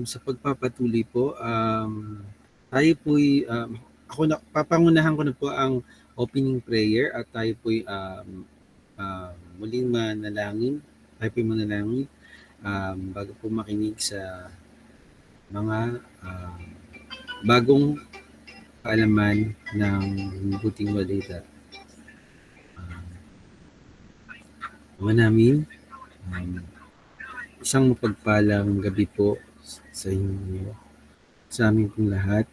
Sa pagpapatuloy po, tayo po'y, ako na, papangunahan ko na po ang opening prayer at tayo po'y muling manalangin. Tayo po'y manalangin bago po makinig sa mga bagong kaalaman ng buting balita. Ama namin, isang mapagpalang gabi po sa inyo, sa amin pong lahat.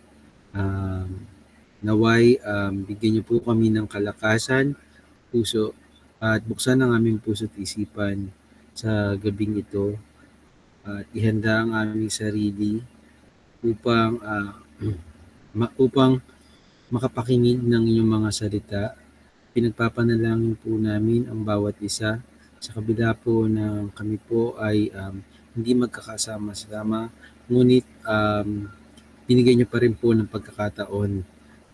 Naway bigyan niyo po kami ng kalakasan, puso, at buksan ang aming puso at isipan sa gabing ito at ihanda ang aming sarili upang upang makapakinig ng inyong mga salita. Pinagpapanalangin po namin ang bawat isa sa kabila po ng kami po ay hindi magkakasama-sama, ngunit binigay niyo pa rin po ng pagkakataon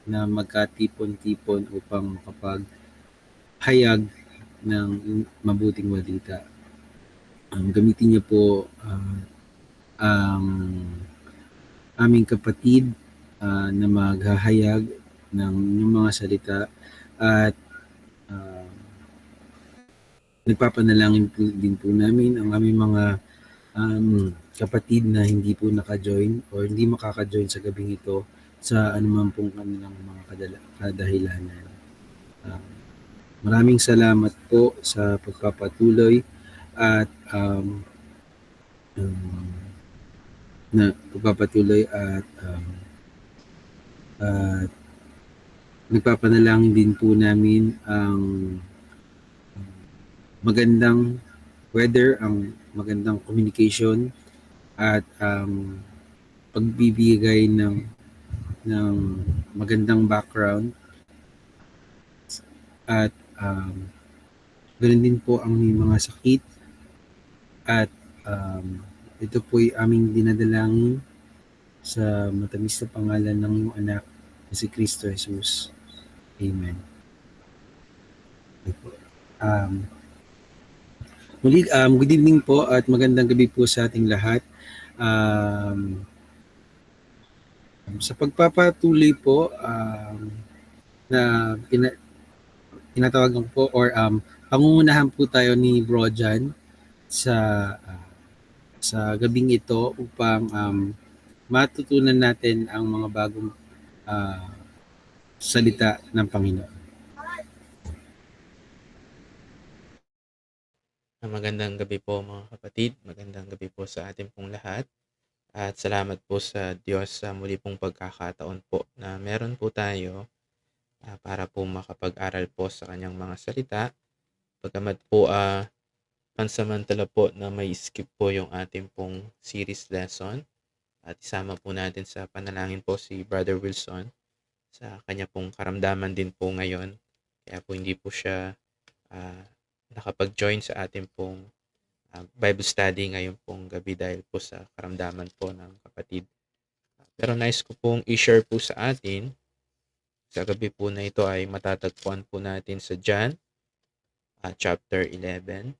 na magkatipon-tipon upang makapaghayag ng mabuting balita. Gamitin niyo po ang aming kapatid na maghahayag ng inyong mga salita at nagpapanalangin po din po namin ang aming mga kapatid na hindi po naka-join o hindi makaka-join sa gabing ito sa anuman pong kanilang mga kadahilanan. Maraming salamat po sa pagpapatuloy at nagpapanalangin din po namin ang magandang weather, ang magandang communication at pagbibigay ng magandang background at ganoon din po ang may mga sakit at ito po'y aming dinadalangin sa matamis na pangalan ng iyong anak na si Kristo Jesus. Amen. Muli, good evening po at magandang gabi po sa ating lahat. Sa pagpapatuloy po na tinatawagan po or pangungunahan po tayo ni Bro Jan sa gabing ito upang matutunan natin ang mga bagong salita ng Panginoon. Magandang gabi po mga kapatid, magandang gabi po sa ating pong lahat at salamat po sa Diyos sa muli pong pagkakataon po na meron po tayo para po makapag-aral po sa kanyang mga salita. Pagkamat po pansamantala po na may skip po yung ating pong series lesson at isama po natin sa panalangin po si Brother Wilson sa kanya pong karamdaman din po ngayon. Kaya po hindi po siya nakapag-join sa ating pong Bible study ngayon pong gabi dahil po sa karamdaman po ng kapatid. Pero nice ko pong i-share po sa atin. Sa gabi po na ito ay matatagpuan po natin sa John chapter 11.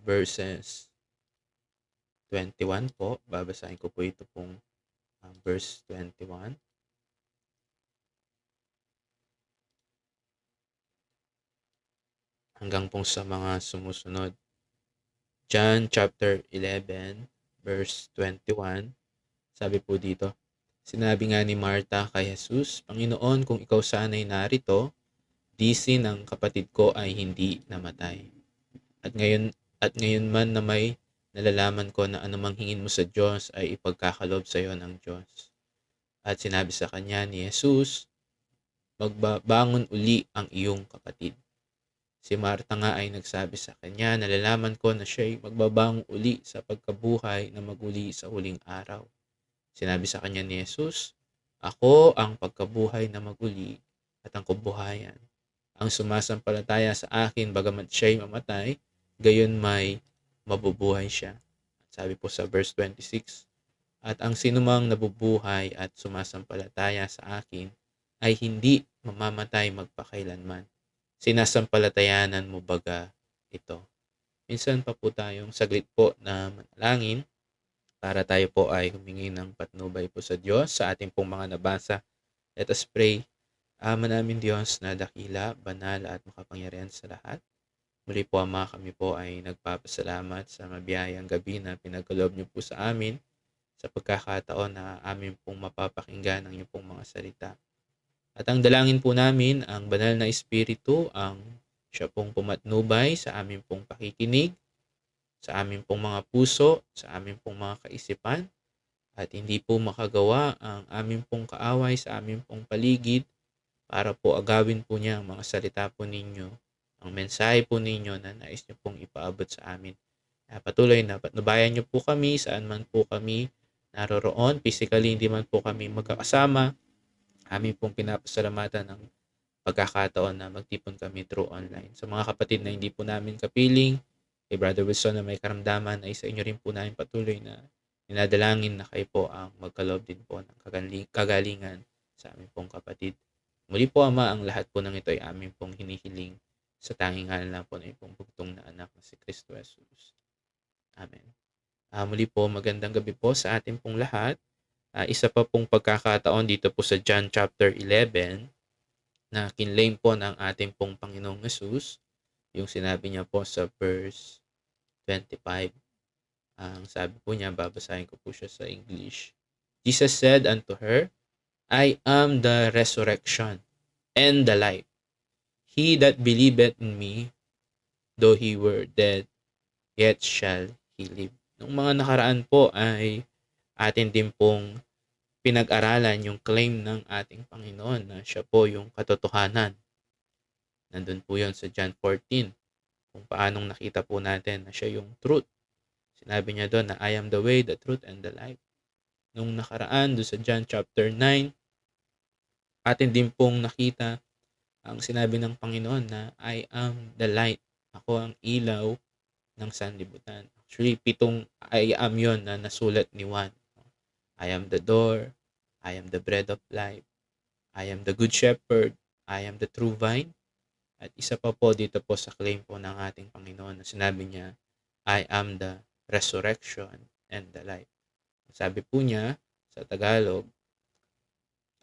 Verses 21 po. Babasahin ko po ito pong verse 21. Hanggang pong sa mga sumusunod. John chapter 11 verse 21. Sabi po dito, sinabi nga ni Martha kay Jesus, Panginoon, kung ikaw sana'y narito, disin ng kapatid ko ay hindi namatay. At ngayon man na may nalalaman ko na anumang hingin mo sa Diyos ay ipagkakalob sa iyo ng Diyos. At sinabi sa kanya ni Jesus, magbabangon uli ang iyong kapatid. Si Martha nga ay nagsabi sa kanya, nalalaman ko na siya'y magbabangon uli sa pagkabuhay na maguli sa huling araw. Sinabi sa kanya ni Jesus, ako ang pagkabuhay na maguli at ang kabuhayan. Ang sumasampalataya sa akin, bagamat siya'y mamatay, gayon may mabubuhay siya. Sabi po sa verse 26, at ang sinumang nabubuhay at sumasampalataya sa akin ay hindi mamamatay magpakailanman. Sinasampalatayanan mo baga ito? minsan pa po tayong saglit po na manalangin para tayo po ay humingi ng patnubay po sa Diyos sa ating pong mga nabasa. Let us pray. Ama namin Diyos na dakila, banal at makapangyarihan sa lahat. Muli po Ama, kami po ay nagpapasalamat sa mabiyayang gabi na pinagkaloob niyo po sa amin sa pagkakataon na amin pong mapapakinggan ang inyong pong mga salita. At ang dalangin po namin, ang banal na Espiritu, ang siya pong pumatnubay sa amin pong pakikinig, sa amin pong mga puso, sa amin pong mga kaisipan, at hindi po makagawa ang amin pong kaaway sa amin pong paligid para po agawin po niya ang mga salita po ninyo, ang mensahe po ninyo na nais niyo pong ipaabot sa amin. Patuloy na patnubayan niyo po kami saan man po kami naroroon. Physically, hindi man po kami magkakasama. Amin pong pinapasalamatan ng pagkakataon na magtipon kami through online. Sa mga kapatid na hindi po namin kapiling, kay Brother Wilson na may karamdaman, ay sa inyo rin po namin patuloy na ninadalangin na kayo po ang magkaloob din po ng kagalingan sa aming pong kapatid. Muli po Ama, ang lahat po ng ito ay amin pong hinihiling sa tanging ngalan lang po ng pong bugtong na anak na si Kristo Jesus. Amen. Muli po, magandang gabi po sa ating pong lahat. Isa pa pong pagkakataon dito po sa John chapter 11 na kinlaim po ng ating pong Panginoong Jesus. Yung sinabi niya po sa verse 25. Ang sabi po niya, babasahin ko po siya sa English. Jesus said unto her, I am the resurrection and the life. He that believeth in me, though he were dead, yet shall he live. Nung mga nakaraan po ay atin din pong pinag-aralan yung claim ng ating Panginoon na siya po yung katotohanan. Nandun po yun sa John 14, kung paanong nakita po natin na siya yung truth. Sinabi niya doon na I am the way, the truth, and the life. Nung nakaraan doon sa John chapter 9, atin din pong nakita ang sinabi ng Panginoon na I am the light. Ako ang ilaw ng sanlibutan. Actually, 7 I am yon na nasulat ni Juan. I am the door. I am the bread of life. I am the good shepherd. I am the true vine. At isa pa po dito po sa claim po ng ating Panginoon na sinabi niya, I am the resurrection and the life. Sabi po niya sa Tagalog,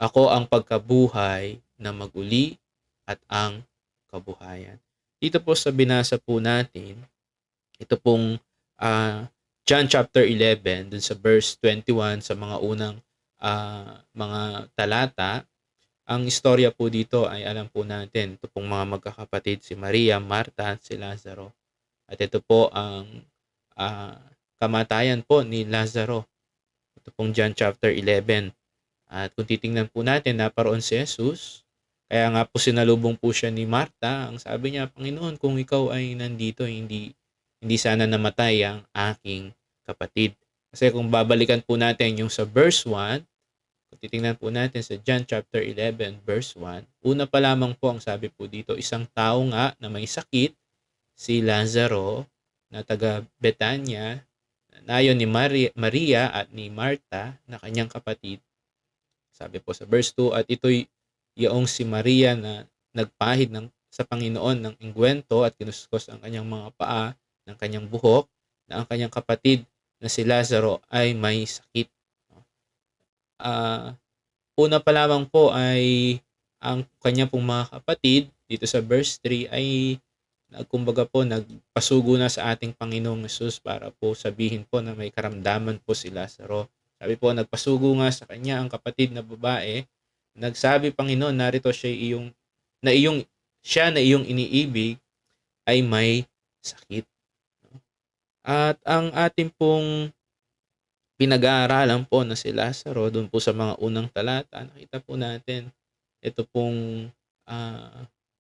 ako ang pagkabuhay na maguli at ang kabuhayan. Dito po sa binasa po natin, ito pong John chapter 11, dun sa verse 21, sa mga unang mga talata, ang istorya po dito ay alam po natin, ito pong mga magkakapatid, si Maria, Marta, at si Lazaro. At ito po ang kamatayan po ni Lazaro. Ito pong John chapter 11. At kung titingnan po natin, naparoon si Jesus. Kaya nga po sinalubong po siya ni Marta. Ang sabi niya, Panginoon, kung ikaw ay nandito, hindi sana namatay ang aking kapatid. Kasi kung babalikan po natin yung sa verse 1, kung titingnan po natin sa John chapter 11 verse 1, una pa lamang po ang sabi po dito, isang tao nga na may sakit, si Lazaro, na taga Betania, nayon ni Maria at ni Marta na kanyang kapatid. Sabi po sa verse 2, at ito'y yaong si Maria na nagpahid sa Panginoon ng engkwento at kinuskos ang kanyang mga paa ng kanyang buhok, na ang kanyang kapatid na si Lazaro ay may sakit. Una pa lamang po ay ang kanya pong mga kapatid dito sa verse 3 ay kumbaga po nagpasugo na sa ating Panginoong Hesus para po sabihin po na may karamdaman po si Lazaro. Sabi po, nagpasugo nga sa kanya ang kapatid na babae. Nagsabi, Panginoon, narito siya na iyong iniibig ay may sakit. At ang ating pong pinag-aaralan po na si Lazaro doon po sa mga unang talata, nakita po natin ito pong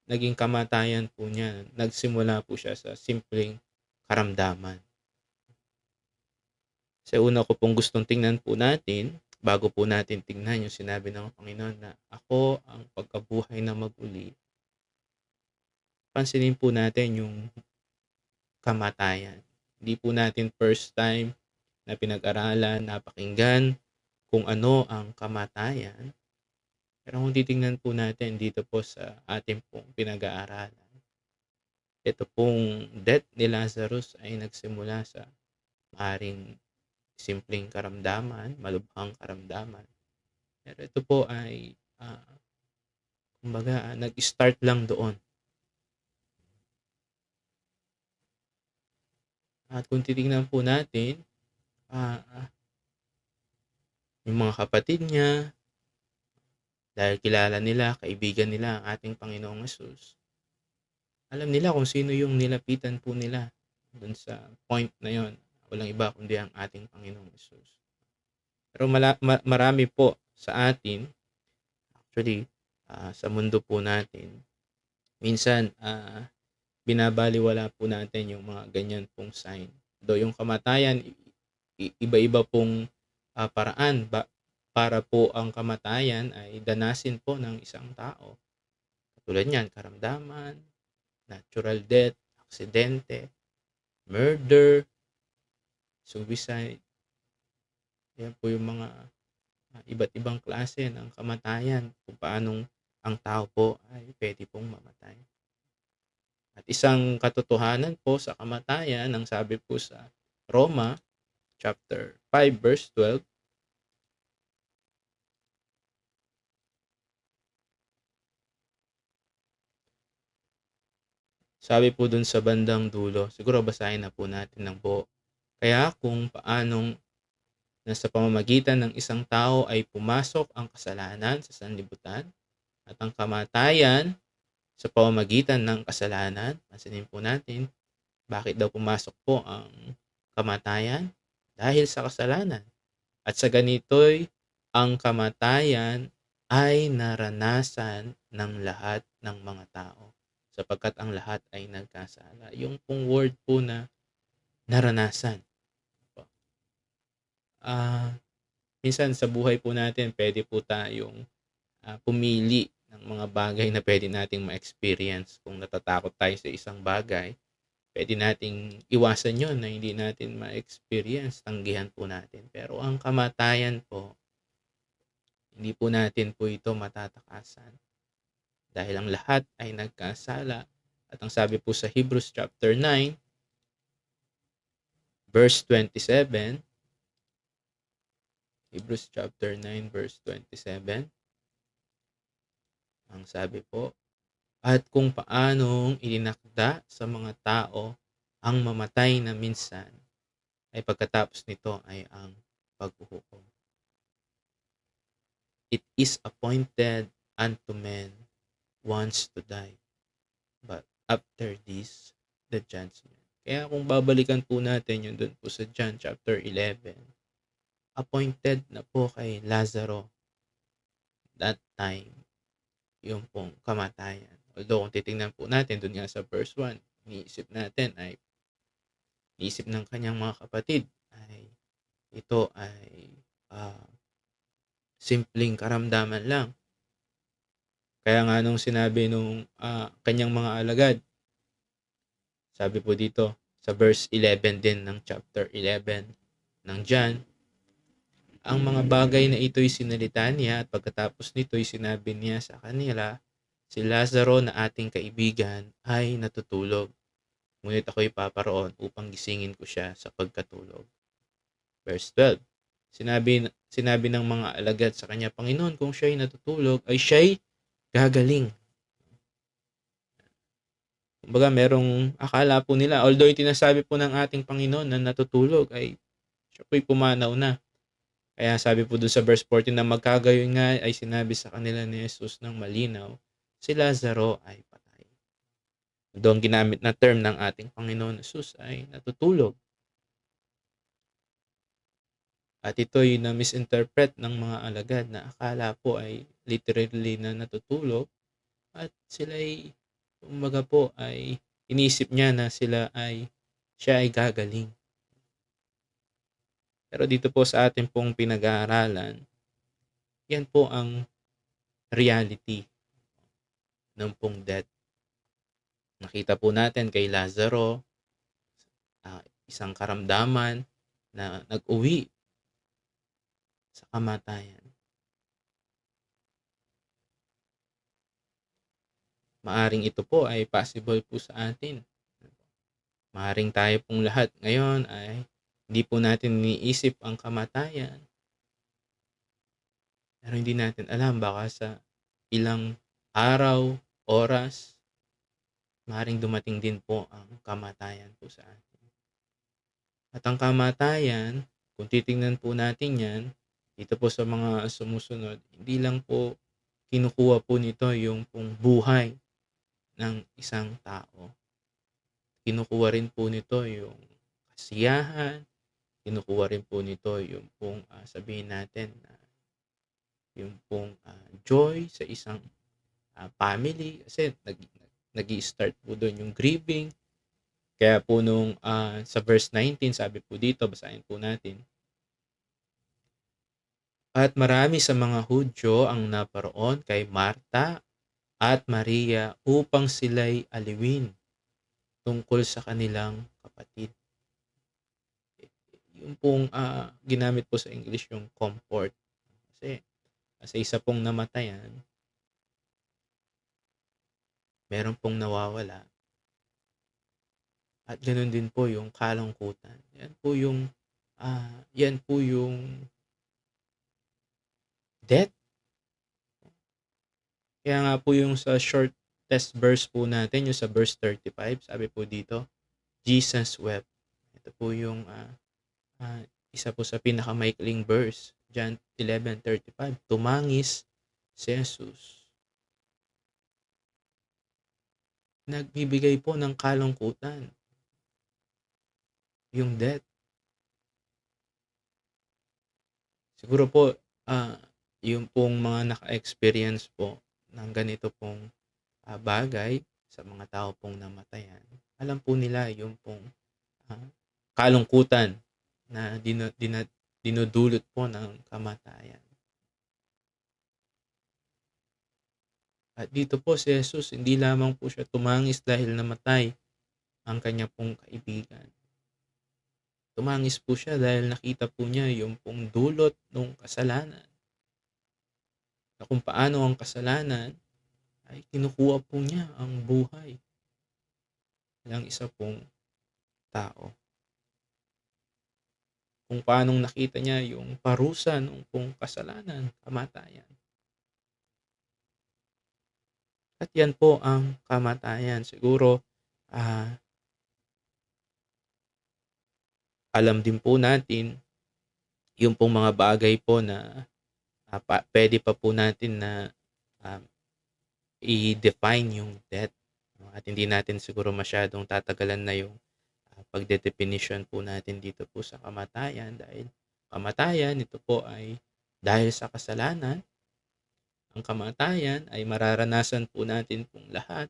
naging kamatayan po niya. Nagsimula po siya sa simpleng karamdaman. Sa una ko pong gustong tingnan po natin, bago po natin tingnan yung sinabi ng Panginoon na ako ang pagkabuhay na maguli, pansinin po natin yung kamatayan. Hindi po natin first time na pinag-aralan, napakinggan kung ano ang kamatayan. Pero kung titingnan po natin dito po sa ating pong pinag-aaralan, ito pong death ni Lazarus ay nagsimula sa maaring simpleng karamdaman, malubhang karamdaman. Pero ito po ay kumbaga nag-start lang doon. At kung titingnan po natin, yung mga kapatid niya, dahil kilala nila, kaibigan nila ang ating Panginoong Hesus, alam nila kung sino yung nilapitan po nila dun sa point na yon. Walang iba kundi ang ating Panginoong Hesus. Pero marami po sa atin, actually, sa mundo po natin, minsan, binabaliwala po natin yung mga ganyan pong sign. Though yung kamatayan, iba-iba pong paraan para po ang kamatayan ay danasin po ng isang tao. Katulad niyan, karamdaman, natural death, aksidente, murder, suicide. Yan po yung mga iba't ibang klase ng kamatayan kung paanong ang tao po ay pwede pong mamatay. At isang katotohanan po sa kamatayan, ang sabi po sa Roma chapter 5 verse 12, sabi po dun sa bandang dulo, siguro basahin na po natin ng buo. Kaya kung paanong nasa pamamagitan ng isang tao ay pumasok ang kasalanan sa sanlibutan at ang kamatayan sa pamamagitan ng kasalanan, pansinin po natin, bakit daw pumasok po ang kamatayan? Dahil sa kasalanan. At sa ganito'y ang kamatayan ay naranasan ng lahat ng mga tao sapagkat ang lahat ay nagkasala. Yung pong word po na naranasan. Minsan sa buhay po natin, pwede po tayong pumili ng mga bagay na pwede nating ma-experience. Kung natatakot tayo sa isang bagay, pwede nating iwasan yon na hindi natin ma-experience, tanggihan po natin. Pero ang kamatayan po, hindi po natin po ito matatakasan. Dahil ang lahat ay nagkasala. At ang sabi po sa Hebrews chapter 9, verse 27, Hebrews chapter 9, verse 27, ang sabi po, at kung paanong ilinakda sa mga tao ang mamatay na minsan, ay pagkatapos nito ay ang paghuhukom. It is appointed unto men once to die, but after this, the judgment. Kaya kung babalikan po natin yun dun po sa John chapter 11, appointed na po kay Lazaro that time yung pong kamatayan. Although kung titingnan po natin dun nga sa verse 1, iniisip ng kanyang mga kapatid ay ito ay simpleng karamdaman lang. Kaya nga nung sinabi nung kanyang mga alagad, sabi po dito sa verse 11 din ng chapter 11 ng John, ang mga bagay na ito'y sinalita niya at pagkatapos nito'y sinabi niya sa kanila, si Lazaro na ating kaibigan ay natutulog. Ngunit ako'y paparoon upang gisingin ko siya sa pagkatulog. Verse 12, sinabi ng mga alagad sa kanya, Panginoon, kung siya'y natutulog, ay siya'y gagaling. Kumbaga, merong akala po nila, although itinasabi po ng ating Panginoon na natutulog, ay siya po'y pumanaw na. Kaya sabi po doon sa verse 14 na magkagayon nga ay sinabi sa kanila ni Jesus ng malinaw, si Lazaro ay patay. Doon ginamit na term ng ating Panginoon Jesus ay natutulog. At ito'y na-misinterpret ng mga alagad na akala po ay literally na natutulog at sila'y kumbaga po ay inisip niya na siya ay gagaling. Pero dito po sa ating pong pinag-aaralan, yan po ang reality ng pong death. Nakita po natin kay Lazaro, isang karamdaman na nag-uwi sa kamatayan. Maaring ito po ay possible po sa atin Maaaring tayo pong lahat ngayon ay hindi po natin iniisip ang kamatayan. Pero hindi natin alam, baka sa ilang araw, oras, maaaring dumating din po ang kamatayan po sa atin. At ang kamatayan, kung titingnan po natin yan, dito po sa mga sumusunod, hindi lang po kinukuha po nito yung pong buhay ng isang tao. Kinukuha rin po nito yung kasiyahan, kinukuha rin po nito yung pong sabihin natin na yung pong joy sa isang family, kasi nag-i-start po doon yung grieving. Kaya po nung sa verse 19, sabi po dito, basahin po natin. At marami sa mga Hudyo ang naparoon kay Marta at Maria upang sila'y aliwin tungkol sa kanilang kapatid. Yung pong ginamit po sa English yung comfort. Kasi sa isa pong namatayan, meron pong nawawala. At ganoon din po yung kalungkutan. Yan po yung death. Kaya nga po yung sa short test verse po natin, yung sa verse 35, sabi po dito, Jesus wept. Ito po yung isa po sa pinakamaikling verse, John 11:35. Tumangis si Jesus. Nagbibigay po ng kalungkutan. Yung death. Siguro po, yung pong mga naka-experience po ng ganito pong bagay sa mga tao pong namatayan, alam po nila yung pong kalungkutan na dinudulot po ng kamatayan. At dito po si Jesus, hindi lamang po siya tumangis dahil namatay ang kanya pong kaibigan. Tumangis po siya dahil nakita po niya yung pong dulot ng kasalanan. Na kung paano ang kasalanan ay kinukuha po niya ang buhay ng isa pong tao. Kung paano nakita niya yung parusa ng pong kasalanan, kamatayan. At yan po ang kamatayan. Siguro, alam din po natin yung pong mga bagay po na pwede pa po natin na i-define yung death. At hindi natin siguro masyadong tatagalan na yung pagde-definition po natin dito po sa kamatayan, dahil kamatayan, ito po ay dahil sa kasalanan. Ang kamatayan ay mararanasan po natin pong lahat.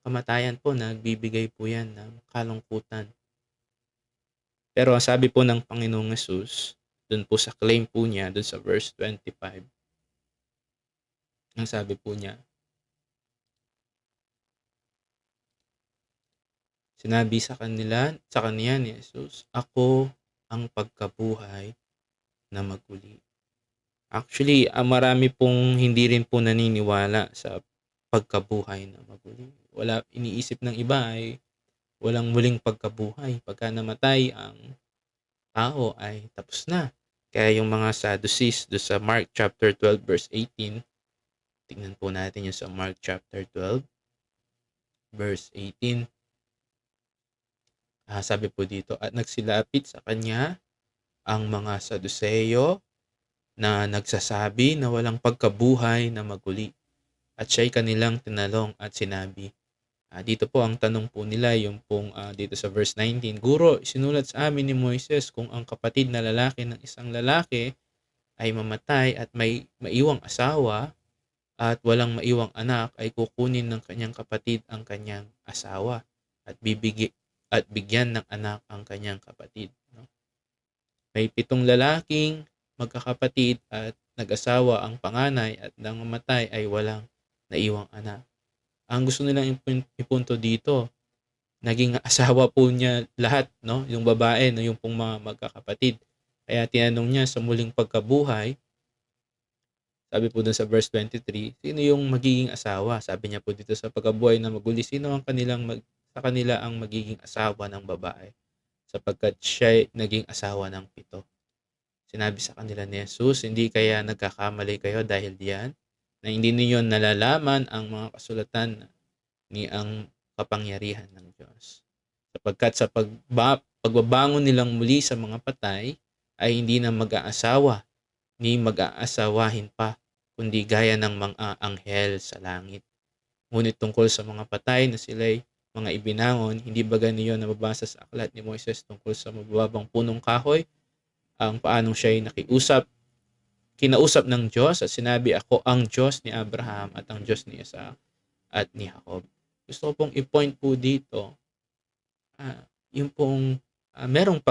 Kamatayan po, nagbibigay po yan ng kalungkutan. Pero ang sabi po ng Panginoong Hesus, dun po sa claim po niya, dun sa verse 25, ang sabi po niya, sinabi sa kanya ni Jesus, ako ang pagkabuhay na maguli. Actually, marami pong hindi rin po naniniwala sa pagkabuhay na maguli. Iniisip ng iba ay walang muling pagkabuhay. Pagka namatay ang tao ay tapos na. Kaya yung mga Sadducees do sa Mark chapter 12 verse 18, tingnan po natin yung sa Mark chapter 12 verse 18. Sabi po dito, at nagsilapit sa kanya ang mga Saduceo na nagsasabi na walang pagkabuhay na maguli. At siya'y kanilang tinalong at sinabi, dito po ang tanong po nila, yung pong dito sa verse 19, Guro, sinulat sa amin ni Moises kung ang kapatid na lalaki ng isang lalaki ay mamatay at may maiwang asawa at walang maiwang anak, ay kukunin ng kanyang kapatid ang kanyang asawa at bigyan ng anak ang kanyang kapatid. No? May 7 lalaking magkakapatid at nag-asawa ang panganay at nang mamatay ay walang naiwang anak. Ang gusto nilang ipunto dito, naging asawa po niya lahat, no? Yung babae, no? Yung pong mga magkakapatid. Kaya tinanong niya sa muling pagkabuhay, sabi po dun sa verse 23, sino yung magiging asawa? Sabi niya po dito sa pagkabuhay na maguli, sino ang kanilang sa kanila ang magiging asawa ng babae, sapagkat siya naging asawa ng 7. Sinabi sa kanila ni Jesus, hindi kaya nagkakamali kayo dahil diyan, na hindi ninyo nalalaman ang mga kasulatan ni ang kapangyarihan ng Diyos. Sapagkat sa pagbabangon nilang muli sa mga patay, ay hindi na mag-aasawa, ni mag-aasawahin pa, kundi gaya ng mga anghel sa langit. Ngunit tungkol sa mga patay na sila'y mga ibinangon, hindi ba ganiyon nababasa sa aklat ni Moises tungkol sa mababang punong kahoy, ang paanong siya'y kinausap ng Diyos at sinabi, ako ang Diyos ni Abraham at ang Diyos ni Isaac at ni Jacob. Gusto ko pong i-point po dito, yung pong meron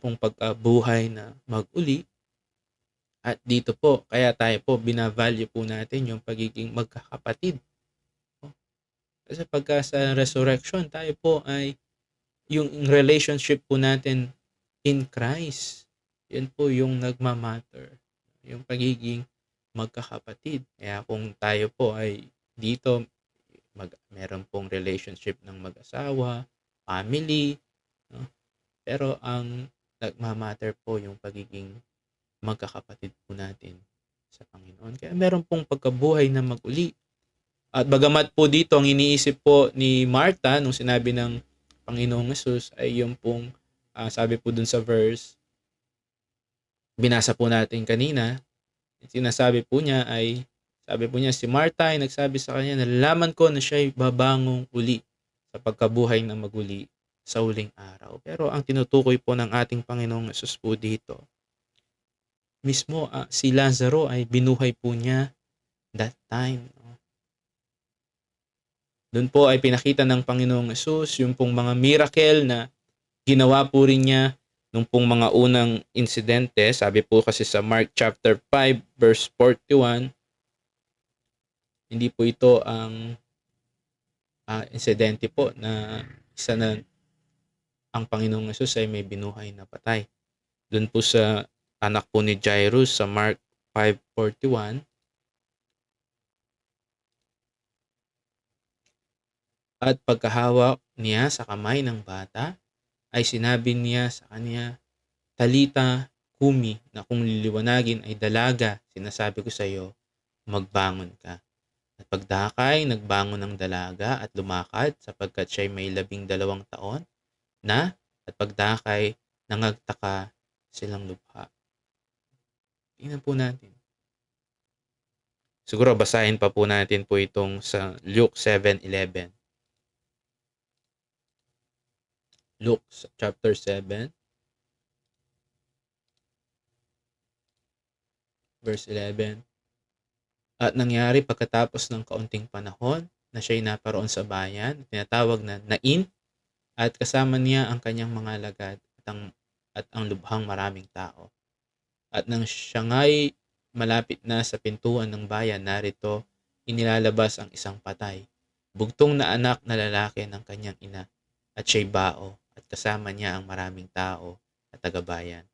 pong pagkabuhay na mag-uli, at dito po, kaya tayo po binavalue po natin yung pagiging magkakapatid. Kasi pagka sa resurrection, tayo po ay yung relationship po natin in Christ, yun po yung nagmamatter, yung pagiging magkakapatid. Kaya kung tayo po ay dito, meron pong relationship ng mag-asawa, family, no? Pero ang nagmamatter po yung pagiging magkakapatid po natin sa Panginoon. Kaya meron pong pagkabuhay na mag-uli. At bagamat po dito, ang iniisip po ni Martha nung sinabi ng Panginoong Hesus ay yung pong sabi po dun sa verse, binasa po natin kanina, sinasabi po niya ay, sabi po niya, si Martha ay nagsabi sa kanya, nalalaman ko na siya ay babangong uli sa pagkabuhay na maguli sa huling araw. Pero ang tinutukoy po ng ating Panginoong Hesus po dito, mismo si Lazaro ay binuhay po niya that time. Doon po ay pinakita ng Panginoong Hesus yung pong mga miracle na ginawa po rin niya nung pong mga unang insidente. Sabi po kasi sa Mark chapter 5 verse 41, hindi po ito ang insidente po na isa na ang Panginoong Hesus ay may binuhay na patay. Doon po sa anak po ni Jairus sa Mark 5:41, at pagkahawak niya sa kamay ng bata, ay sinabi niya sa kanya, Talita kumi, na kung liliwanagin ay dalaga, sinasabi ko sa iyo, magbangon ka. At pagdakay, nagbangon ang dalaga at lumakad sapagkat siya'y may 12 taon na, at pagdakay, nangagtaka silang lubha. Tingnan po natin. Siguro basahin pa po natin po itong sa Luke 7:11. Luke chapter 7 verse 11. At nangyari pagkatapos ng kaunting panahon na siya'y naparoon sa bayan, tinatawag na Nain, at kasama niya ang kanyang mga alagad at ang lubhang maraming tao. At nang siya nga'y malapit na sa pintuan ng bayan, narito inilalabas ang isang patay, bugtong na anak na lalaki ng kanyang ina, at siya'y bao, at kasama niya ang maraming tao at tagabayan.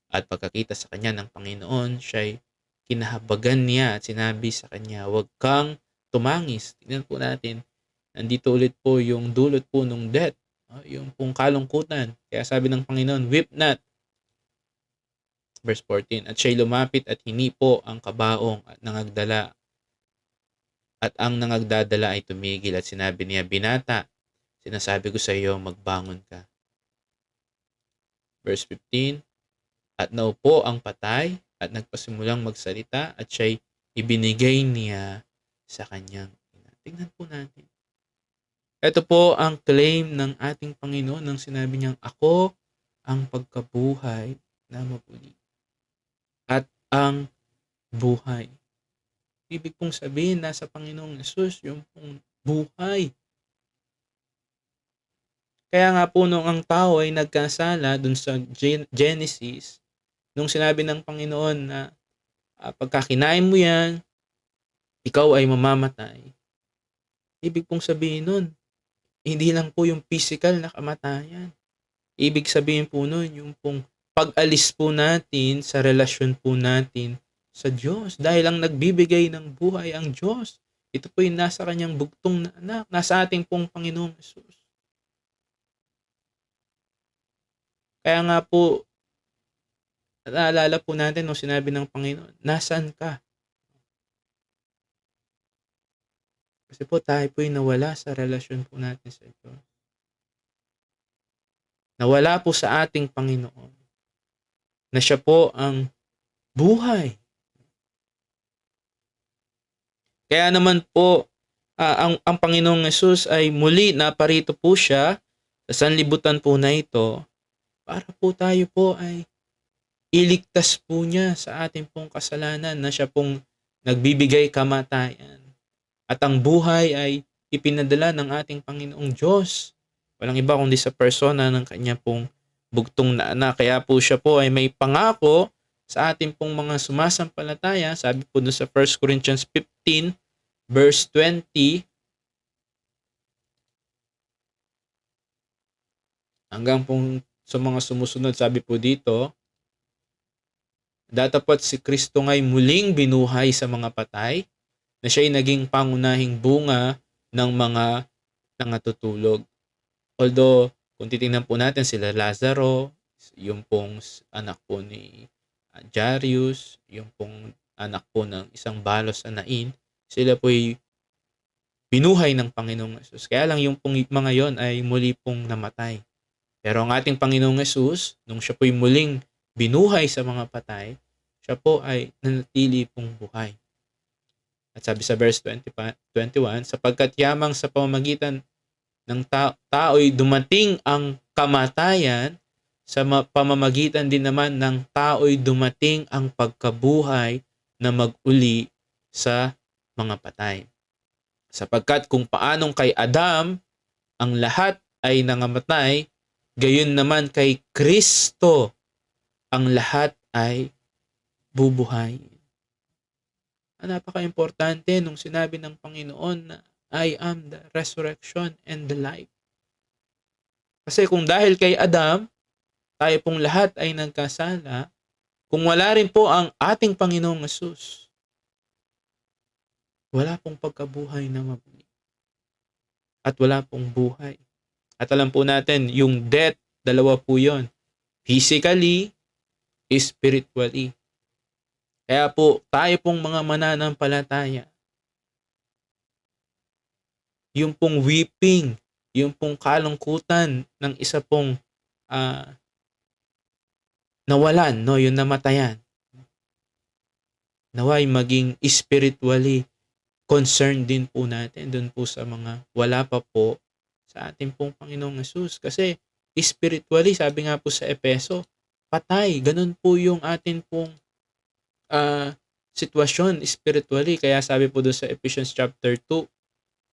At pagkakita sa kanya ng Panginoon, siya'y kinahabagan niya at sinabi sa kanya, huwag kang tumangis. Tingnan po natin, nandito ulit po yung dulot po ng death, yung pong kalungkutan. Kaya sabi ng Panginoon, weep not. Verse 14, at siya'y lumapit at hinipo ang kabaong at nangagdala. At ang nangagdadala ay tumigil at sinabi niya, binata, sinasabi ko sa iyo, magbangon ka. Verse 15, at naupo ang patay at nagpasimulang magsalita at siya'y ibinigay niya sa kanyang ina. Tingnan po natin. Ito po ang claim ng ating Panginoon nang sinabi niyang, ako ang pagkabuhay na mapuli at ang buhay. Ibig pong sabihin, nasa Panginoong Hesus yung pong buhay. Kaya nga po nung ang tao ay nagkasala dun sa Genesis, nung sinabi ng Panginoon na pagka kinain mo yan, ikaw ay mamamatay. Ibig pong sabihin nun, hindi lang po yung physical na kamatayan. Ibig sabihin po nun, yung pong pag-alis po natin sa relasyon po natin sa Diyos. Dahil ang nagbibigay ng buhay ang Diyos. Ito po yung nasa kanyang bugtong na anak, nasa ating pong Panginoong Hesus. Kaya nga po, naalala po natin nung sinabi ng Panginoon, nasaan ka? Kasi po tayo po'y nawala sa relasyon po natin sa Diyos. Nawala po sa ating Panginoon na siya po ang buhay. Kaya naman po, ang Panginoong Yesus ay muli naparito po siya sa sanlibutan po na ito para po tayo po ay iligtas po niya sa ating pong kasalanan na siya pong nagbibigay kamatayan. At ang buhay ay ipinadala ng ating Panginoong Diyos. Walang iba kundi sa persona ng kanya pong bugtong na anak. Kaya po siya po ay may pangako sa ating pong mga sumasampalataya. Sabi po doon sa 1 Corinthians 15 verse 20 hanggang pong sa mga sumusunod, sabi po dito, datapat si Kristo nga'y muling binuhay sa mga patay, na siya'y naging pangunahing bunga ng mga nangatutulog. Although, kung titingnan po natin sila Lazaro, yung pong anak po ni Jairus, yung pong anak po ng isang balos na Nain, sila po'y binuhay ng Panginoong Yesus. Kaya lang yung pong mga yon ay muli pong namatay. Pero ang ating Panginoong Yesus, nung siya po'y muling binuhay sa mga patay, siya po ay nanatili pong buhay. At sabi sa verse 21, sapagkat yamang sa pamamagitan ng tao'y dumating ang kamatayan, sa pamamagitan din naman ng tao'y dumating ang pagkabuhay na mag-uli sa mga patay. Sapagkat kung paanong kay Adam ang lahat ay nangamatay, gayon naman kay Kristo ang lahat ay bubuhay. Napaka-importante nung sinabi ng Panginoon na I am the resurrection and the life. Kasi kung dahil kay Adam, tayo pong lahat ay nagkasala, kung wala rin po ang ating Panginoong Yesus, wala pong pagkabuhay na mabuli. At wala pong buhay. At alam po natin, yung death, dalawa po yon. Physically, spiritually. Kaya po, tayo pong mga mananampalataya, yung pong weeping, yung pong kalungkutan ng isa pong nawalan, no, yung namatayan, naway maging spiritually concerned din po natin dun po sa mga wala pa po sa ating pong Panginoong Yesus. Kasi spiritually, sabi nga po sa Epeso, patay. Ganun po yung atin pong sitwasyon spiritually. Kaya sabi po doon sa Ephesians chapter 2,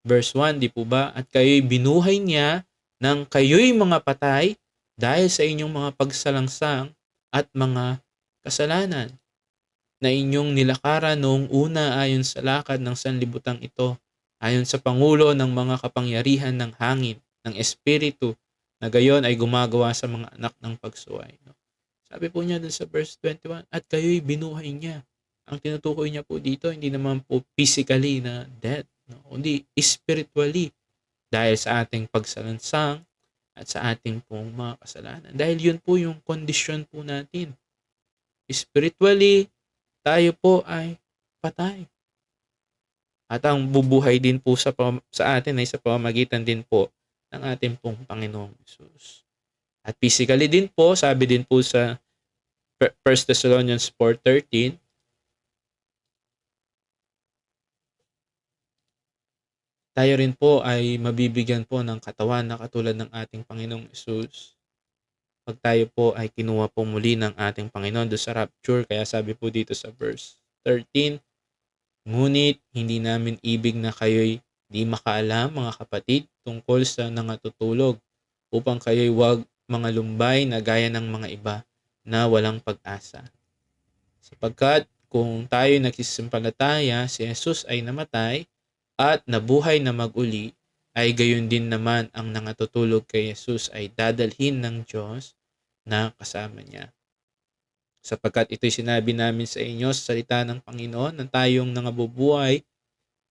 verse 1, di po ba? At kayo'y binuhay niya nang kayo'y mga patay dahil sa inyong mga pagsalangsang at mga kasalanan na inyong nilakaran noong una ayon sa lakad ng sanlibutang ito, ayon sa pangulo ng mga kapangyarihan ng hangin, ng espiritu, na gayon ay gumagawa sa mga anak ng pagsuway. No? Sabi po niya dun sa verse 21, at kayo'y binuhay niya. Ang tinutukoy niya po dito, hindi naman po physically na death, no? Kundi spiritually, dahil sa ating pagsalansang at sa ating pong mga kasalanan. Dahil yun po yung kondisyon po natin. Spiritually, tayo po ay patay. At ang bubuhay din po sa atin ay sa pamamagitan din po ng ating pong Panginoong Yesus. At physically din po, sabi din po sa 1 Thessalonians 4:13, tayo rin po ay mabibigyan po ng katawan na katulad ng ating Panginoong Yesus pag tayo po ay kinuha po muli ng ating Panginoon doon sa rapture. Kaya sabi po dito sa verse 13, ngunit hindi namin ibig na kayo'y di makaalam, mga kapatid, tungkol sa nangatutulog, upang kayo'y wag mga lumbay na gaya ng mga iba na walang pag-asa. Sapagkat kung tayo nagsisimpalataya, si Jesus ay namatay at nabuhay na mag-uli, ay gayon din naman ang nangatutulog kay Jesus ay dadalhin ng Diyos na kasama niya. Sapagkat ito'y sinabi namin sa inyo sa salita ng Panginoon na tayong nangabubuhay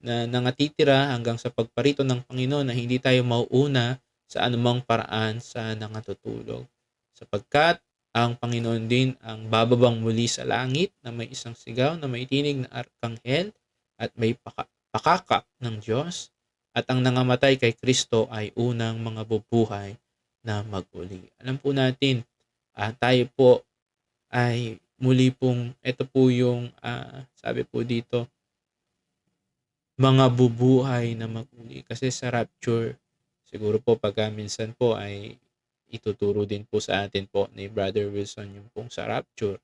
na nangatitira hanggang sa pagparito ng Panginoon na hindi tayo mauuna sa anumang paraan sa nangatutulog. Sapagkat ang Panginoon din ang bababang muli sa langit na may isang sigaw na may tinig na arkanghel at may pakaka ng Diyos, at ang nangamatay kay Kristo ay unang mga bubuhay na maguli. Alam po natin, tayo po ay muli pong, ito po yung sabi po dito, mga bubuhay na maguli. Kasi sa rapture, siguro po pagka minsan po ay ituturo din po sa atin po ni Brother Wilson yung pong sa rapture.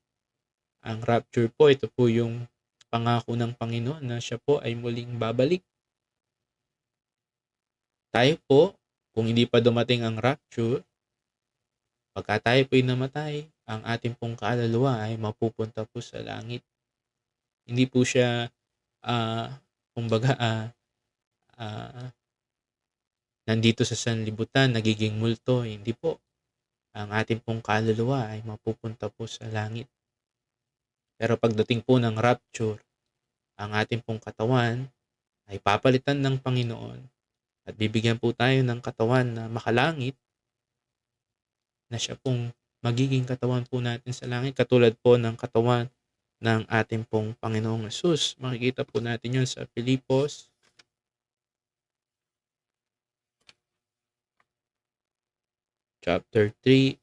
Ang rapture po, ito po yung pangako ng Panginoon na siya po ay muling babalik. Tayo po, kung hindi pa dumating ang rapture, pagka tayo po'y namatay, ang ating pong kaluluwa ay mapupunta po sa langit. Hindi po siya, kumbaga, nandito sa sanlibutan, nagiging multo. Hindi po. Ang ating pong kaluluwa ay mapupunta po sa langit. Pero pagdating po ng rapture, ang ating pong katawan ay papalitan ng Panginoon at bibigyan po tayo ng katawan na makalangit, na siya pong magiging katawan po natin sa langit, katulad po ng katawan ng ating pong Panginoong Hesus. Makikita po natin yun sa Filipos chapter 3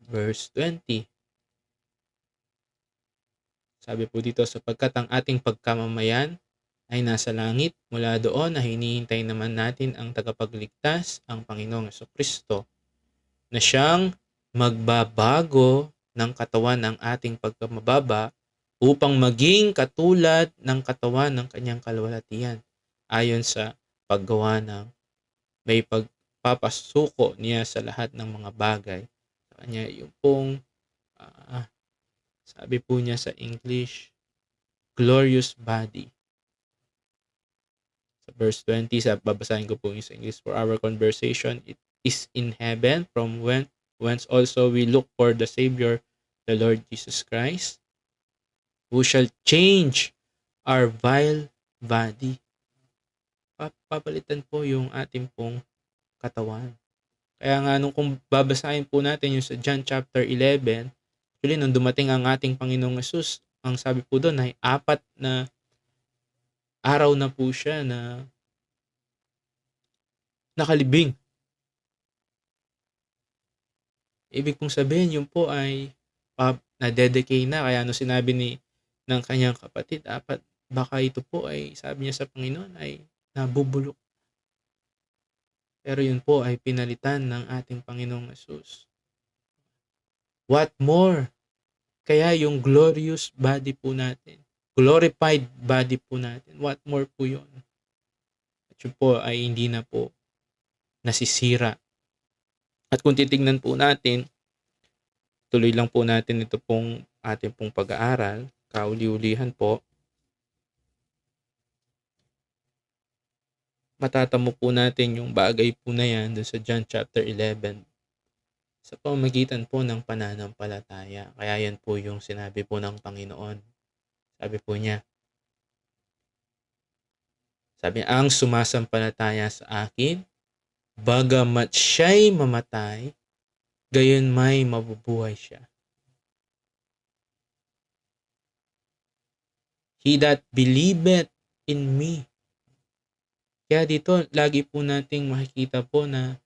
verse 20. Sabi po dito, sapagkat ang ating pagkamamayan ay nasa langit, mula doon na hinihintay naman natin ang tagapagligtas, ang Panginoong Jesucristo, na siyang magbabago ng katawan ng ating pagkamababa upang maging katulad ng katawan ng kanyang kaluwalhatian, ayon sa paggawa ng may pagpapasuko niya sa lahat ng mga bagay sa kanya. Yung pong sabi po niya sa English, glorious body. Sa verse 20, babasahin ko po yung sa English. For our conversation, it is in heaven, from whence also we look for the Savior, the Lord Jesus Christ, who shall change our vile body. Papalitan po yung ating pong katawan. Kaya nga nung kung babasahin po natin yung sa John chapter 11, actually nung dumating ang ating Panginoong Hesus, ang sabi po doon ay 4 na araw na po siya na nakalibing. Ibig pong sabihin, yun po ay na-dedicate na. Kaya nung sinabi ng kanyang kapatid, baka ito po ay, sabi niya sa Panginoon, ay nabubulok. Pero yun po ay pinalitan ng ating Panginoong Hesus. What more? Kaya yung glorious body po natin, glorified body po natin, what more po yun? At yun po ay hindi na po nasisira. At kung titignan po natin, tuloy lang po natin ito pong ating pong pag-aaral, kauli-ulihan po. Matatamo po natin yung bagay po na yan dun sa John chapter 11 sa pamamagitan po ng pananampalataya. Kaya yan po yung sinabi po ng Panginoon. Sabi po niya, ang sumasampalataya sa akin, bagamat siya'y mamatay, gayon may mabubuhay siya. He that believeth in me. Kaya dito, lagi po nating makikita po na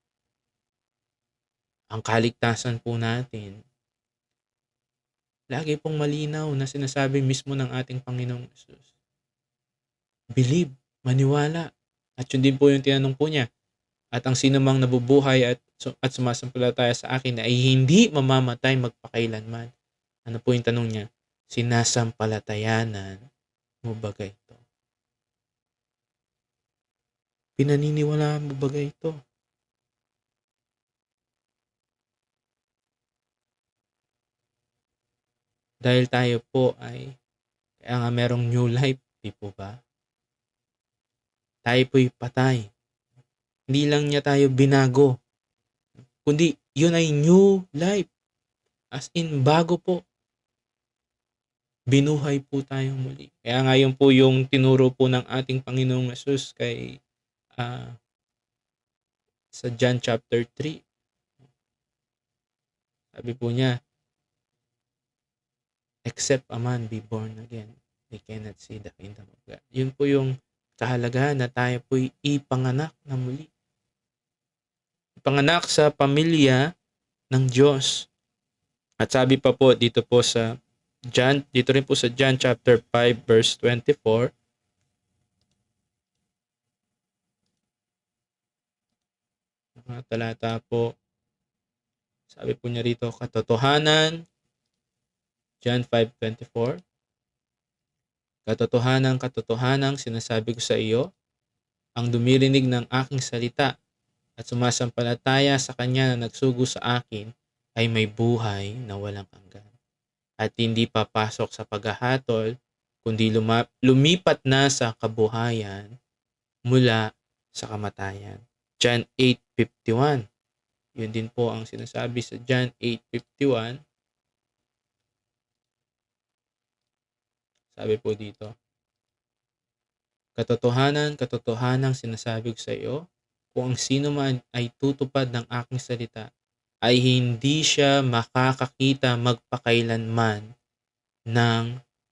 ang kaligtasan po natin, lagi pong malinaw na sinasabi mismo ng ating Panginoong Hesus. Believe, maniwala. At yun din po yung tinanong po niya. At ang sino mang nabubuhay at sumasampalataya sa akin ay hindi mamamatay magpakailanman. Ano po yung tanong niya? Sinasampalatayanan mo ba ito? Pinaniniwalaan mo ba ito? Dahil tayo po ay, kaya nga merong new life, di po ba? Tayo po'y patay. Hindi lang niya tayo binago, kundi yun ay new life. As in, bago po. Binuhay po tayong muli. Kaya nga yun po yung tinuro po ng ating Panginoong Hesus kay sa John chapter 3. Sabi po niya, except a man be born again, they cannot see the kingdom of God. Yun po yung kahalagahan na tayo po'y ipanganak na muli. Ipanganak sa pamilya ng Diyos. At sabi pa po dito po sa dito rin po sa John chapter 5 verse 24, mga talata po, sabi po niya rito, katotohanan, John 5:24, katotohanang sinasabi ko sa iyo, ang dumirinig ng aking salita at sumasampalataya sa kanya na nagsugo sa akin ay may buhay na walang hanggan. At hindi papasok sa paghahatol, kundi lumipat na sa kabuhayan mula sa kamatayan. John 8:51. Yun din po ang sinasabi sa John 8:51. Sabi po dito, katotohanang sinasabi ko sa iyo, kung ang sino man ay tutupad ng aking salita, ay hindi siya makakakita magpakailanman ng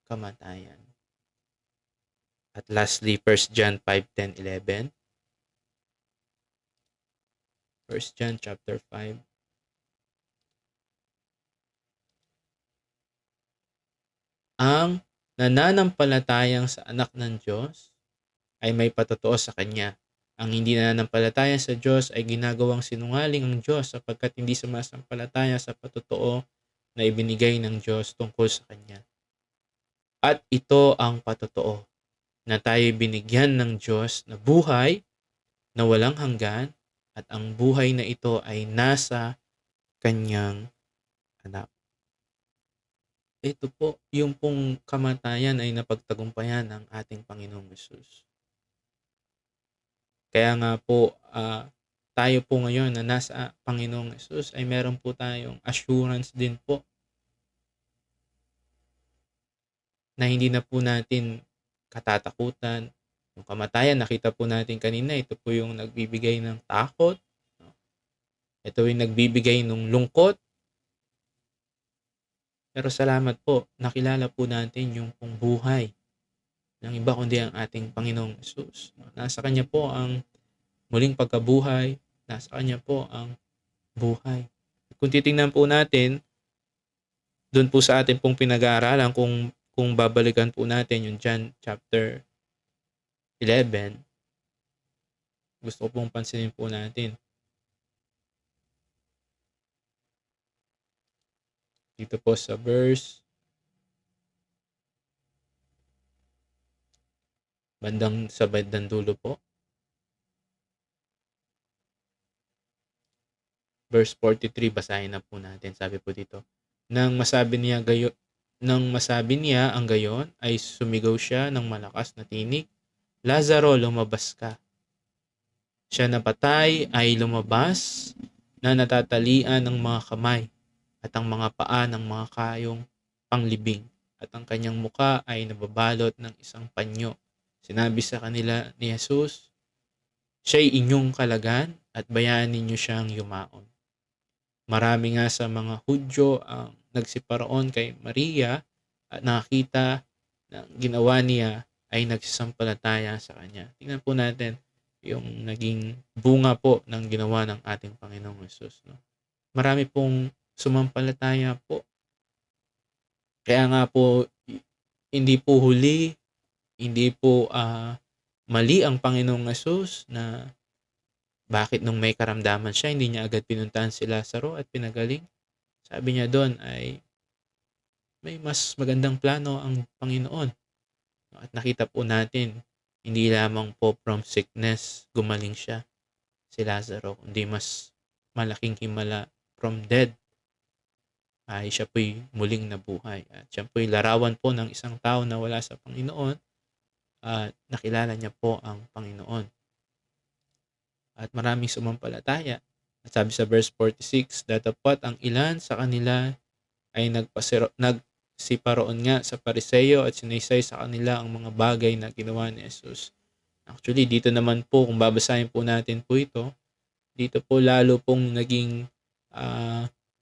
kamatayan. At lastly, 1 John 5:10, 11. 1 John chapter 5. Ang nananampalatayang sa anak ng Diyos ay may patotoo sa Kanya. Ang hindi nananampalataya sa Diyos ay ginagawang sinungaling ang Diyos sapagkat hindi sumasampalataya sa patotoo na ibinigay ng Diyos tungkol sa Kanya. At ito ang patotoo, na tayo binigyan ng Diyos na buhay na walang hanggan at ang buhay na ito ay nasa Kanyang anak. Ito po, yung pong kamatayan ay napagtagumpayan ng ating Panginoong Hesus. Kaya nga po, tayo po ngayon na nasa Panginoong Hesus ay meron po tayong assurance din po na hindi na po natin katatakutan. Yung kamatayan, nakita po natin kanina, ito po yung nagbibigay ng takot. Ito yung nagbibigay ng lungkot. Pero salamat po, nakilala po natin yung pong buhay ng iba kundi ang ating Panginoong Hesus. Nasa Kanya po ang muling pagkabuhay, nasa Kanya po ang buhay. Kung titingnan po natin, doon po sa ating pong pinag-aaralan, kung babalikan po natin yung John chapter 11, gusto ko pong pansinin po natin. Dito po sa bandang dulo po. Verse 43, basahin na po natin. Sabi po dito, nang masabi niya ang gayon, ay sumigaw siya ng malakas na tinig, Lazaro, lumabas ka. Siya na patay ay lumabas, na natatalian ng mga kamay at ang mga paa ng mga kayong panglibing, at ang kanyang muka ay nababalot ng isang panyo. Sinabi sa kanila ni Jesus, siya'y inyong kalagan at bayaan ninyo siyang yumaon. Marami nga sa mga Hudyo ang nagsiparoon kay Maria at nakita na ginawa niya ay nagsisampalataya sa kanya. Tingnan po natin yung naging bunga po ng ginawa ng ating Panginoong Hesus. No? Marami pong sumampalataya po. Kaya nga po, hindi po huli, hindi po mali ang Panginoong Hesus na bakit nung may karamdaman siya, hindi niya agad pinuntahan si Lazaro at pinagaling. Sabi niya doon ay may mas magandang plano ang Panginoon. At nakita po natin, hindi lamang po from sickness gumaling siya, si Lazaro, kundi mas malaking himala from death ay siya po'y muling nabuhay. At siya po'y larawan po ng isang tao na wala sa Panginoon at nakilala niya po ang Panginoon. At maraming sumampalataya. At sabi sa verse 46, datapwat ang ilan sa kanila ay nagsiparoon nga sa Pariseo at sinaysay sa kanila ang mga bagay na ginawa ni Jesus. Actually, dito naman po, kung babasahin po natin po ito, dito po lalo pong naging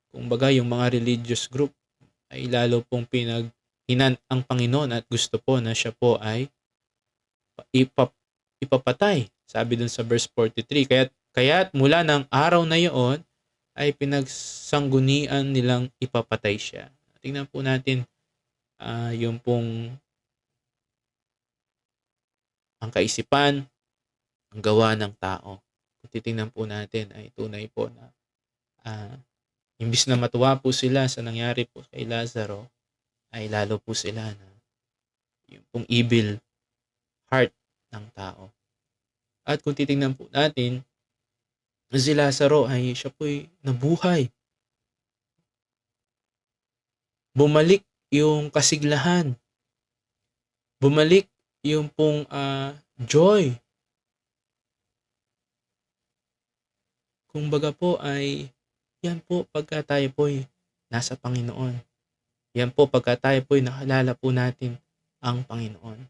Kumbaga yung mga religious group ay lalo pong pinaghinant ang Panginoon at gusto po na siya po ay ipapatay. Sabi dun sa verse 43, kaya't mula ng araw na iyon ay pinagsanggunian nilang ipapatay siya. Tingnan po natin yung pong ang kaisipan, ang gawa ng tao. Kung titingnan po natin ay tunay po na imbis na matuwa po sila sa nangyari po kay Lazaro, ay lalo po sila na yung pong evil heart ng tao. At kung titingnan po natin, si Lazaro ay siya po'y nabuhay. Bumalik yung kasiglahan. Bumalik yung pong joy. Kumbaga po ay yan po pagka tayo po'y nasa Panginoon. Yan po pagka tayo po'y nakalala po natin ang Panginoon.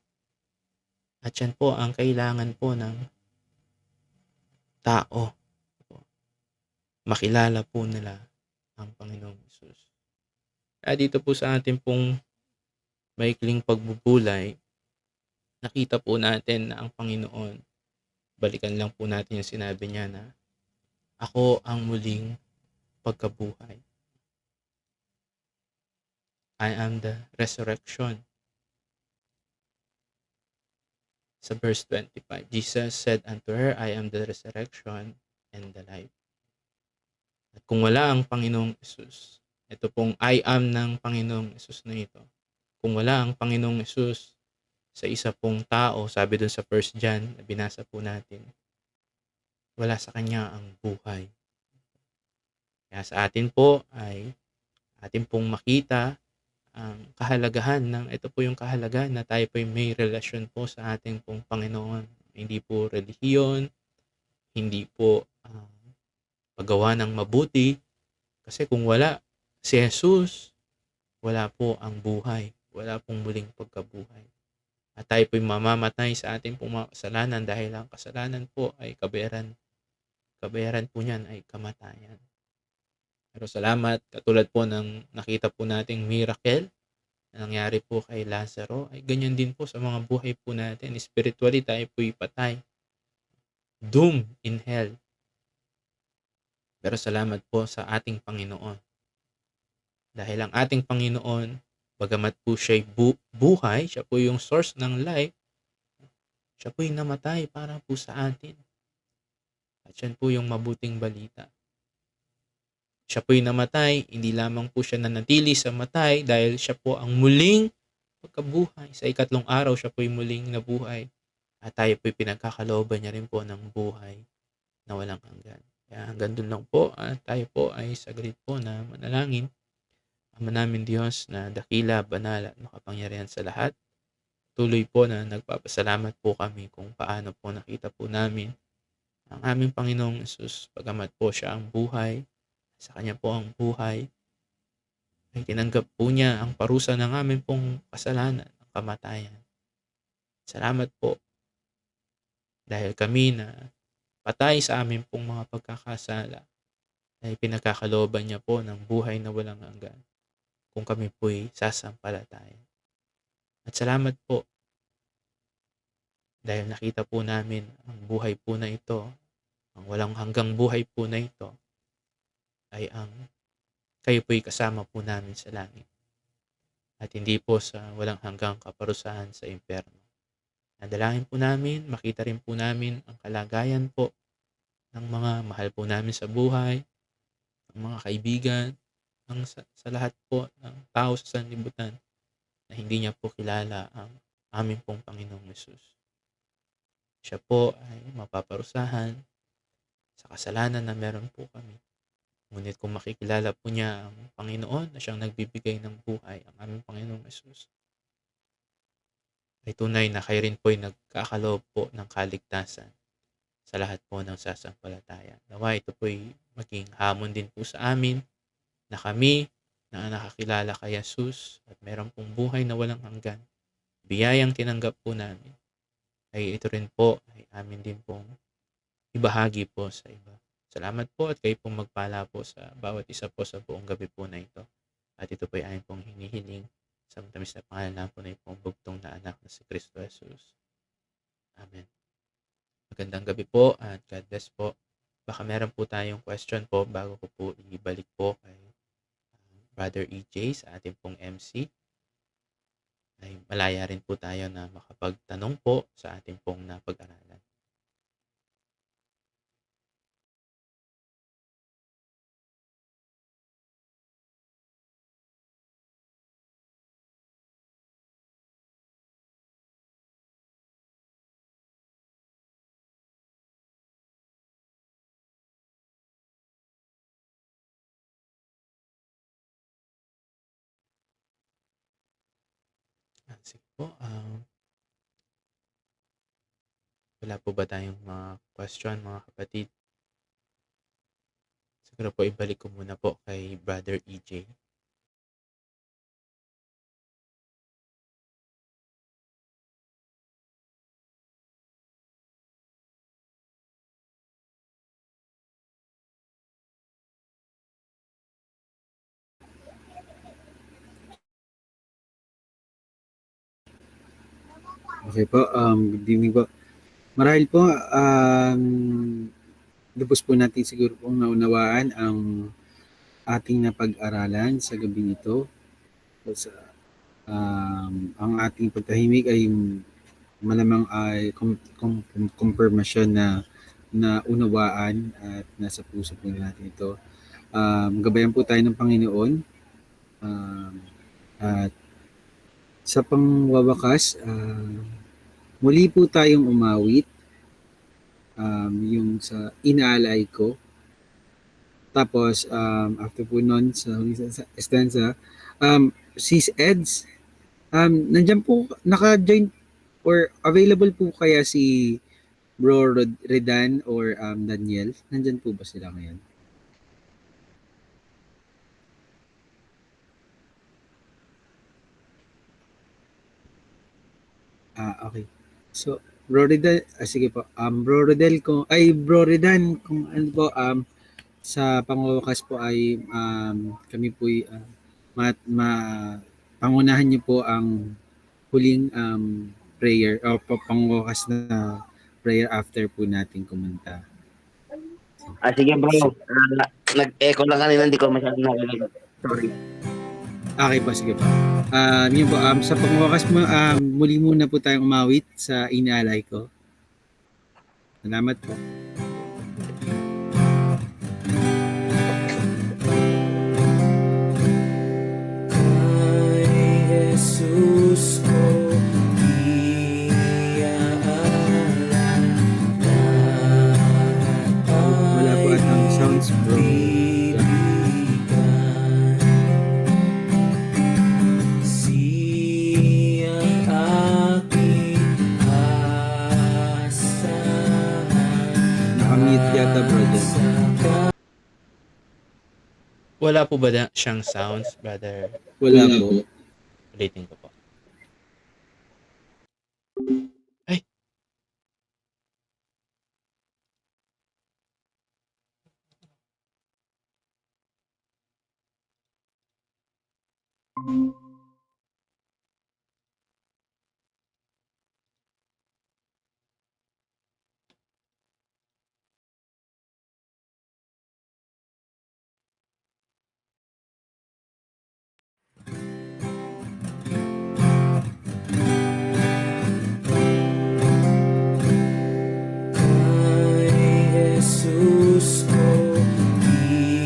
At yan po ang kailangan po ng tao. Makilala po nila ang Panginoong Hesus. Kaya dito po sa ating pong maikling pagbubulay, nakita po natin na ang Panginoon, balikan lang po natin yung sinabi niya na, ako ang muling pagkabuhay. I am the resurrection. Sa verse 25, Jesus said unto her, I am the resurrection and the life. At kung wala ang Panginoong Hesus, ito pong I am ng Panginoong Hesus na ito. Kung wala ang Panginoong Hesus sa isa pong tao, sabi dun sa 1 John na binasa po natin, wala sa kanya ang buhay. Kaya sa atin po ay atin pong makita ang kahalagahan ng ito po yung kahalagahan na tayo po may relasyon po sa ating pong Panginoon. Hindi po relihiyon, hindi po paggawa ng mabuti. Kasi kung wala si Jesus, wala po ang buhay. Wala pong muling pagkabuhay. At tayo po'y mamamatay sa ating pong mga kasalanan dahil ang kasalanan po ay kabayaran po niyan ay kamatayan. Pero salamat, katulad po ng nakita po nating miracle na nangyari po kay Lazaro, ay ganyan din po sa mga buhay po natin. Spiritually, tayo po'y patay. Doom in hell. Pero salamat po sa ating Panginoon. Dahil ang ating Panginoon, bagamat po siya'y buhay, siya po yung source ng life, siya po'y namatay para po sa atin. At yan po yung mabuting balita. Siya po'y namatay, hindi lamang po siya nanatili sa matay dahil siya po ang muling pagkabuhay. Sa ikatlong araw, siya po'y muling nabuhay. At tayo po'y pinagkakalooban niya rin po ng buhay na walang hanggan. Kaya hanggang doon lang po at tayo po ay saglit po na manalangin. Ama namin Diyos na dakila, banal at makapangyarihan sa lahat. Tuloy po na nagpapasalamat po kami kung paano po nakita po namin ang aming Panginoong Hesus, bagamat po siya ang buhay, sa kanya po ang buhay, ay tinanggap po niya ang parusa ng aming pong kasalanan, ang kamatayan. Salamat po dahil kami na patay sa aming pong mga pagkakasala ay pinagkakalooban niya po ng buhay na walang hanggan kung kami po'y sasampalatayan. At salamat po dahil nakita po namin ang buhay po na ito, ang walang hanggang buhay po na ito, ay ang kayo po'y kasama po namin sa langit. At hindi po sa walang hanggang kaparusahan sa impyerno. Nadalangin po namin, makita rin po namin ang kalagayan po ng mga mahal po namin sa buhay, ng mga kaibigan, sa lahat po ng tao sa sanlibutan na hindi niya po kilala ang aming pong Panginoong Hesus. Siya po ay mapaparusahan sa kasalanan na meron po kami. Ngunit kung makikilala po niya ang Panginoon na siyang nagbibigay ng buhay, ang aming Panginoong Hesus, ay tunay na kayo rin po ay nagkakaloob po ng kaligtasan sa lahat po ng sasampalataya. Nawa ito po ay maging hamon din po sa amin na kami na nakakilala kay Jesus at meron pong buhay na walang hanggan. Biyayang tinanggap po namin ay ito rin po ay amin din pong ibahagi po sa iba. Salamat po at kayo pong magpala po sa bawat isa po sa buong gabi po na ito. At ito po ay ayon pong hinihiling sa matamis na pangalan po na pong bugtong na anak na si Kristo Jesus. Amen. Magandang gabi po at God bless po. Baka meron po tayong question po bago ko po ibalik po kay Brother EJ sa ating pong MC. Ay malaya rin po tayo na makapagtanong po sa ating pong napag-aralan. Sige po. Wala po ba tayong mga question, mga kapatid? Siguro po ibalik ko muna po kay Brother EJ. Okay po, good evening po. Marahil po, lubos po natin siguro pong naunawaan ang ating napag-aralan sa gabi ito. Sa, ang ating pagtahimik ay malamang ay confirmation na unawaan at nasa puso po natin ito. Gabayan po tayo ng Panginoon. At sa pangwawakas, muli po tayong umawit yung sa inaalay ko. Tapos, after po nun, sa huling stanza, Sis Eds, nandyan po, naka-join or available po kaya si Bro Redan or Daniel? Nandyan po ba sila ngayon? Okay. So, Bro Redan, sige po, Bro Redel Bro Redan, kung ano po, sa pangwawakas po ay kami po pangunahan niyo po ang huling prayer o pangwawakas na prayer after po natin kumanta. Sige bro, nag-echo lang kanina, hindi ko masyadong narinig. Sorry. Okay po, sige po. Yun po, sa pangwawakas mo, muli muna po tayong umawit sa inaalay ko. Salamat po. Jesus ko iaalay Wala po at ang sounds bro. Siyang aking asahan. Nakamute yata bro dyan. Wala po ba siyang sounds, Brother? Wala po. Ulitin ko po. Ay! Jesus ko iaalay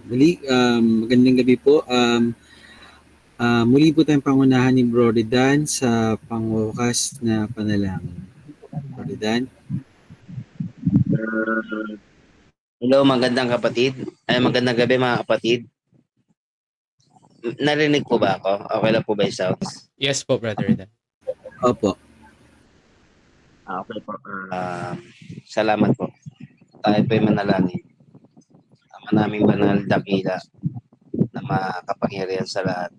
Magandang gabi po. Muli po tayong pangunahan ni Brother Dan sa pangwakas na panalangin. Brother Dan? Hello, magandang gabi mga kapatid. Narinig po ba ako? Okay lang po ba yung sounds? Yes po, Brother Dan. Opo. Okay po. Salamat po. Tayo po yung manalangin. Ama naming banal dakila na makapangyarihan sa lahat.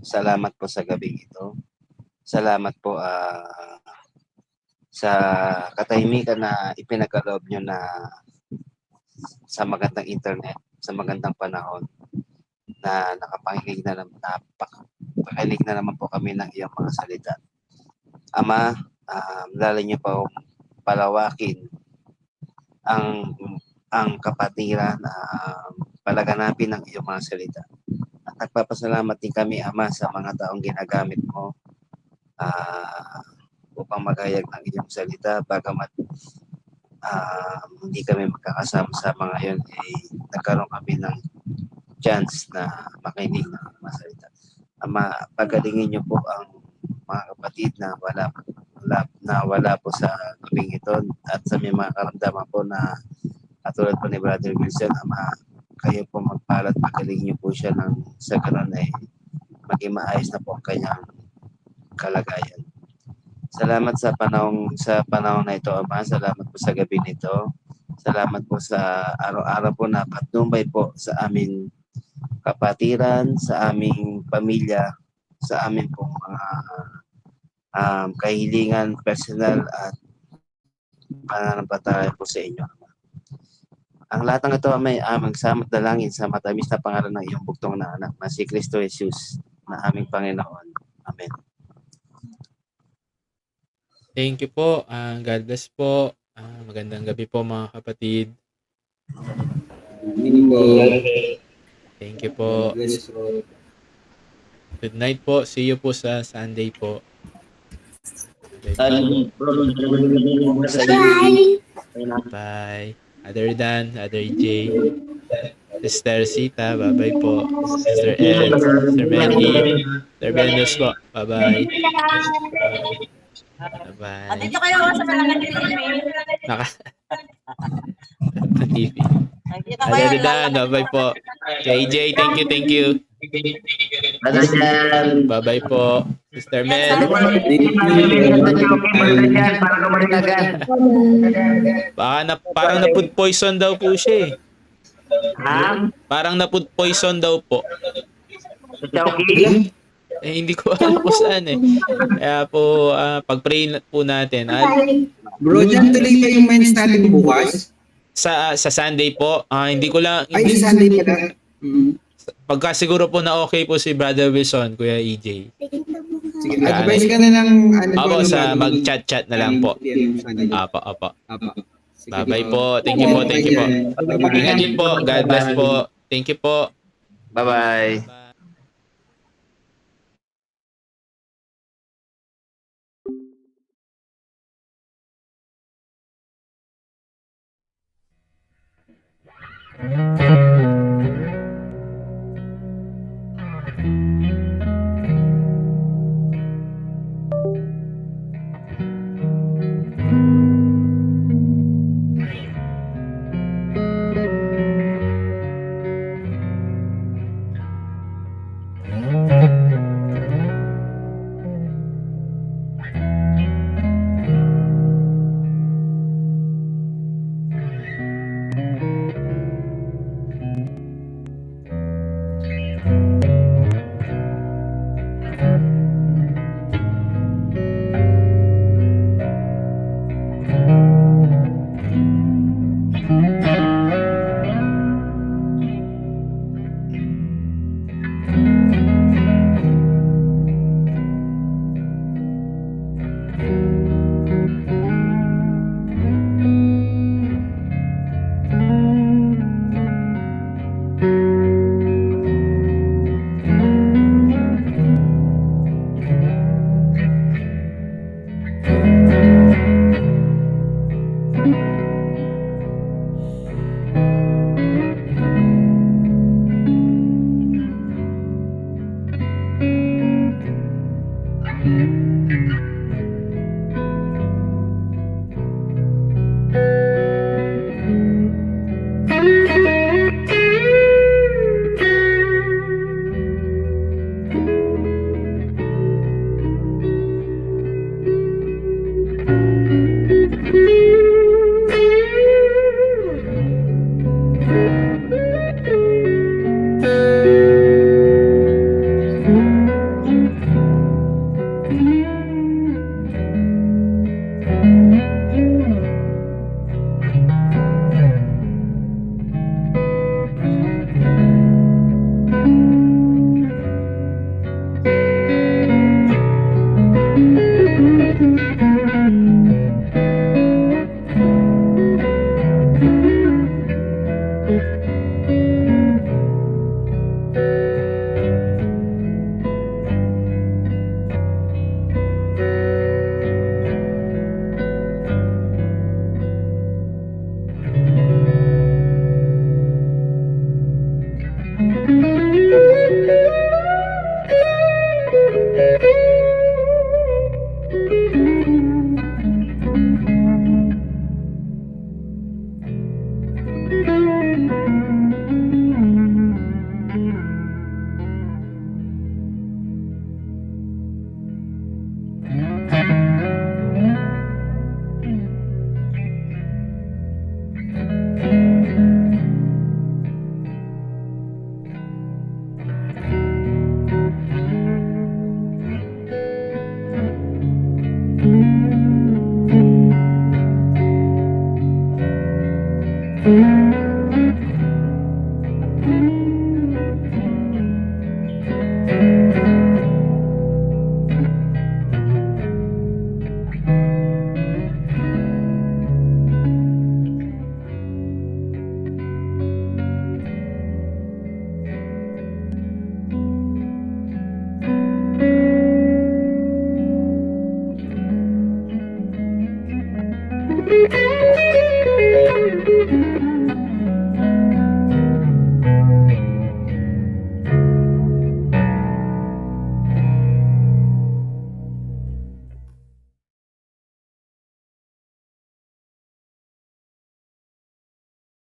Salamat po sa gabi ito. Salamat po sa katahimikan na ipinagkaloob nyo na sa magandang internet, sa magandang panahon na nakapakinig na naman po kami ng iyong mga salita. Ama, lalo niyo po palawakin ang kapatiran na palaganapin ng iyong mga salita. At nagpapasalamat din kami, Ama, sa mga taong ginagamit mo upang magayag ng iyong salita. Bagamat hindi kami magkakasama sa mga yun, nagkaroon kami ng chance na makinig ng mga salita. Ama, pagalingin niyo po ang mga kapatid na wala po sa gabing ito at sa may mga karamdaman po na katulad po ni Brother Wilson, Ama, kayo po magpalat, pagalingin niyo po siya sa ganun maging maayos na po ang kanyang kalagayan. Salamat sa panahon na ito, Ama. Salamat po sa gabi nito. Salamat po sa araw-araw po na patnubay po sa aming kapatiran, sa aming pamilya, sa aming pong mga kahilingan personal at pananampalataya po sa inyo. Ang lahat ng ito ay aming samot dalangin sa matamis na pangalan ng iyong bugtong na anak na si Kristo Jesus na aming Panginoon. Amen. Thank you po. God bless po. Magandang gabi po mga kapatid. Thank you po. Good night po. See you po sa Sunday po. Bye. Other Dan, Other J, Sister Sita, bye-bye po. Sister Ed, Sister Mary, Sister Venus po, bye-bye. Bye-bye. Dito kayo sa Kalangan TV. TV. Dito kayo. Other Dan, bye-bye po. JJ, thank you. Bye-bye po. Sister Mel. Parang na-food poison daw po siya eh. Parang na-food poison daw po. Hindi ko alam kung saan eh. Kaya po, pag-pray po natin. Bro, dyan tuloy kayong men's natin bukas? Sa Sunday po, hindi ko lang... Ay, sa Sunday pala. Pagka siguro po na okay po si Brother Wilson, Kuya EJ. Sige, advise ka na lang. Opo, mag-chat na lang po. Apo. Bye-bye po. Thank you po. Ingat din po. God bless po. Thank you po. Bye-bye. Thank